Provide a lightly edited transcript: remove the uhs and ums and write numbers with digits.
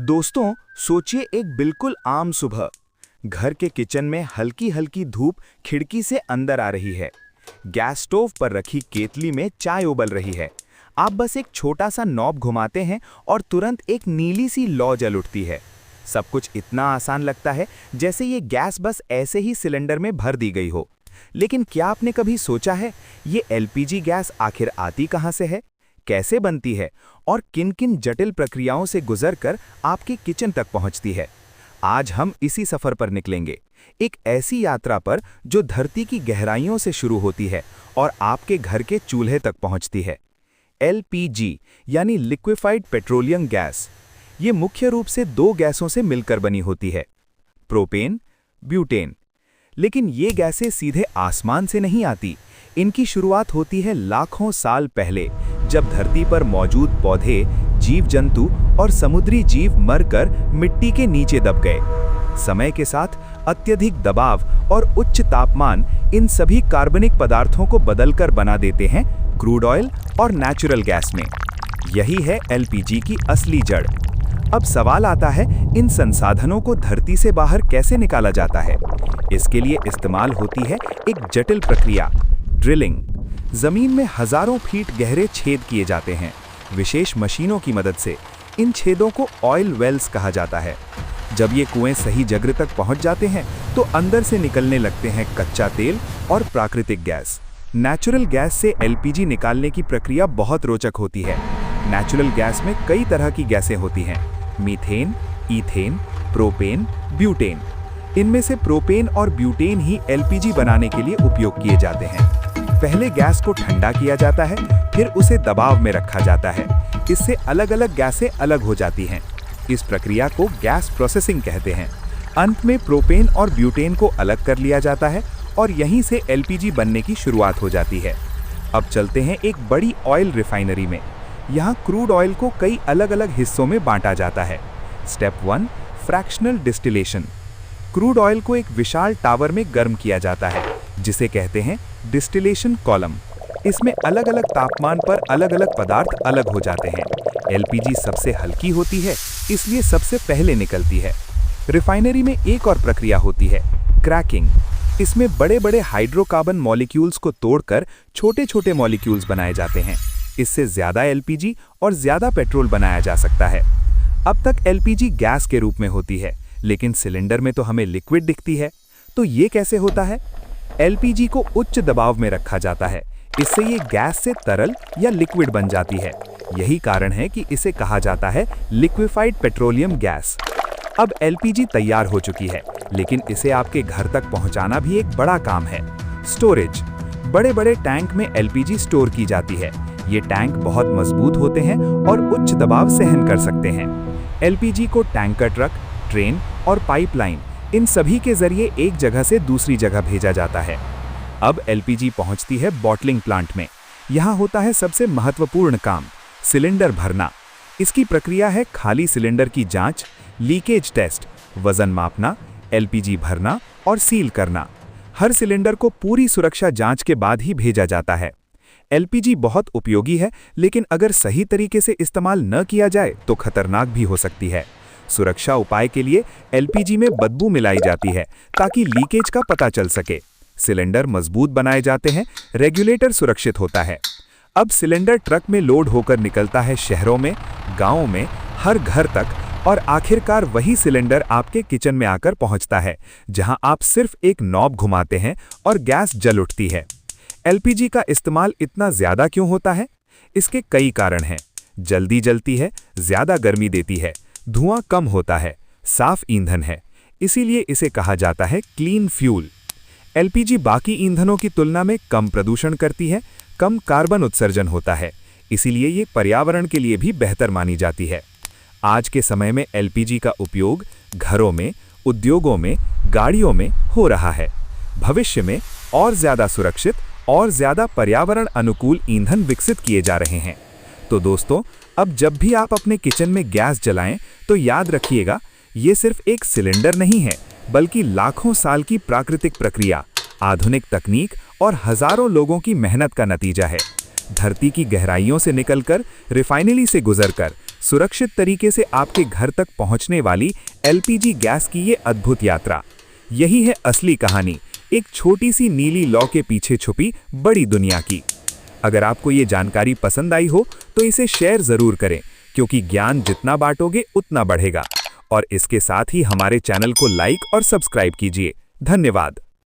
दोस्तों, सोचिए एक बिल्कुल आम सुबह। घर के किचन में हल्की हल्की धूप खिड़की से अंदर आ रही है। गैस स्टोव पर रखी केतली में चाय उबल रही है। आप बस एक छोटा सा नॉब घुमाते हैं और तुरंत एक नीली सी लौ जल उठती है। सब कुछ इतना आसान लगता है जैसे ये गैस बस ऐसे ही सिलेंडर में भर दी गई हो। लेकिन क्या आपने कभी सोचा है ये एलपीजी गैस आखिर आती कहाँ से है, कैसे बनती है और किन-किन जटिल प्रक्रियाओं से गुजरकर आपके किचन तक पहुंचती है? आज हम इसी सफर पर निकलेंगे, एक ऐसी यात्रा पर जो धरती की गहराइयों से शुरू होती है और आपके घर के चूल्हे तक पहुंचती है। एलपीजी यानी लिक्विफाइड पेट्रोलियम गैस, ये मुख्य रूप से दो गैसों से मिलकर बनी होती है, प्रोपेन, ब्यूटेन। लेकिन ये गैसें सीधे आसमान से नहीं आती। इनकी शुरुआत होती है लाखों साल पहले, जब धरती पर मौजूद पौधे, जीव जंतु और समुद्री जीव मरकर मिट्टी के नीचे दब गए। समय के साथ अत्यधिक दबाव और उच्च तापमान इन सभी कार्बनिक पदार्थों को बदलकर बना देते हैं क्रूड ऑयल और नेचुरल गैस में। यही है एलपीजी की असली जड़। अब सवाल आता है, इन संसाधनों को धरती से बाहर कैसे निकाला जाता है? इसके लिए इस्तेमाल होती है एक जटिल प्रक्रिया, ड्रिलिंग। जमीन में हजारों फीट गहरे छेद किए जाते हैं। विशेष मशीनों की मदद से इन छेदों को ऑयल वेल्स कहा जाता है। जब ये कुएं सही जगह तक पहुंच जाते हैं तो अंदर से निकलने लगते हैं कच्चा तेल और प्राकृतिक गैस। नेचुरल गैस से एलपीजी निकालने की प्रक्रिया बहुत रोचक होती है। नेचुरल गैस में कई तरह की गैसें होती हैं, मीथेन, ईथेन, प्रोपेन, ब्यूटेन। इनमें से प्रोपेन और ब्यूटेन ही एलपीजी बनाने के लिए उपयोग किए जाते हैं। पहले गैस को ठंडा किया जाता है, फिर उसे दबाव में रखा जाता है। इससे अलग अलग गैसें अलग हो जाती हैं। इस प्रक्रिया को गैस प्रोसेसिंग कहते हैं। अंत में प्रोपेन और ब्यूटेन को अलग कर लिया जाता है और यहीं से एलपीजी बनने की शुरुआत हो जाती है। अब चलते हैं एक बड़ी ऑयल रिफाइनरी में। यहाँ क्रूड ऑयल को कई अलग अलग हिस्सों में बांटा जाता है। Step 1, fractional distillation. Crude oil को एक विशाल टावर में गर्म किया जाता है, जिसे कहते हैं डिस्टिलेशन कॉलम। इसमें अलग अलग तापमान पर अलग अलग पदार्थ अलग हो जाते हैं। एलपीजी सबसे हल्की होती है, इसलिए सबसे पहले निकलती है। रिफाइनरी में एक और प्रक्रिया होती है, क्रैकिंग। इसमें बड़े बड़े हाइड्रोकार्बन मॉलिक्यूल्स को तोड़कर छोटे छोटे मॉलिक्यूल्स बनाए जाते हैं। इससे ज्यादा एलपीजी और ज्यादा पेट्रोल बनाया जा सकता है। अब तक एलपीजी गैस के रूप में होती है, लेकिन सिलेंडर में तो हमें लिक्विड दिखती है। तो ये कैसे होता है? एलपीजी को उच्च दबाव में रखा जाता है। इससे ये गैस से तरल या लिक्विड बन जाती है। यही कारण है कि इसे कहा जाता है लिक्विफाइड पेट्रोलियम गैस। अब एलपीजी तैयार हो चुकी है, लेकिन इसे आपके घर तक पहुंचाना भी एक बड़ा काम है। स्टोरेज। बड़े बड़े टैंक में एलपीजी स्टोर की जाती है। ये टैंक बहुत मजबूत होते हैं और उच्च दबाव सहन कर सकते हैं। एलपीजी को टैंकर ट्रक, ट्रेन और पाइपलाइन, इन सभी के जरिए एक जगह से दूसरी जगह भेजा जाता है। अब एलपीजी पहुंचती है बॉटलिंग प्लांट में। यहाँ होता है सबसे महत्वपूर्ण काम, सिलेंडर भरना। इसकी प्रक्रिया है खाली सिलेंडर की जांच, लीकेज टेस्ट, वजन मापना, एलपीजी भरना और सील करना। हर सिलेंडर को पूरी सुरक्षा जांच के बाद ही भेजा जाता है। एलपीजी बहुत उपयोगी है, लेकिन अगर सही तरीके से इस्तेमाल न किया जाए तो खतरनाक भी हो सकती है। सुरक्षा उपाय के लिए एलपीजी में बदबू मिलाई जाती है ताकि लीकेज का पता चल सके। सिलेंडर मजबूत बनाए जाते हैं, रेगुलेटर सुरक्षित होता है। अब सिलेंडर ट्रक में लोड होकर निकलता है शहरों में, गांवों में, हर घर तक, और आखिरकार वही सिलेंडर आपके किचन में आकर पहुंचता है, जहां आप सिर्फ एक नॉब घुमाते हैं और गैस जल उठती है। एलपीजी का इस्तेमाल इतना ज्यादा क्यों होता है? इसके कई कारण हैं। जल्दी जलती है, ज्यादा गर्मी देती है, धुआं कम होता है, साफ ईंधन है, इसीलिए इसे कहा जाता है क्लीन फ्यूल। एलपीजी बाकी ईंधनों की तुलना में कम प्रदूषण करती है, कम कार्बन उत्सर्जन होता है, इसीलिए ये पर्यावरण के लिए भी बेहतर मानी जाती है। आज के समय में एलपीजी का उपयोग घरों में, उद्योगों में, गाड़ियों में हो रहा है। भविष्य में और ज्यादा सुरक्षित और ज्यादा पर्यावरण अनुकूल ईंधन विकसित किए जा रहे हैं। तो दोस्तों, अब जब भी आप अपने किचन में गैस जलाएं तो याद रखिएगा, ये सिर्फ एक सिलेंडर नहीं है, बल्कि लाखों साल की प्राकृतिक प्रक्रिया, आधुनिक तकनीक और हजारों लोगों की मेहनत का नतीजा है। धरती की गहराइयों से निकलकर, रिफाइनरी से गुजरकर, सुरक्षित तरीके से आपके घर तक पहुंचने वाली एलपीजी गैस की ये अद्भुत यात्रा। यही है असली कहानी, एक छोटी सी नीली लौ के पीछे छुपी बड़ी दुनिया की। अगर आपको ये जानकारी पसंद आई हो तो इसे शेयर जरूर करें, क्योंकि ज्ञान जितना बांटोगे उतना बढ़ेगा। और इसके साथ ही हमारे चैनल को लाइक और सब्सक्राइब कीजिए। धन्यवाद।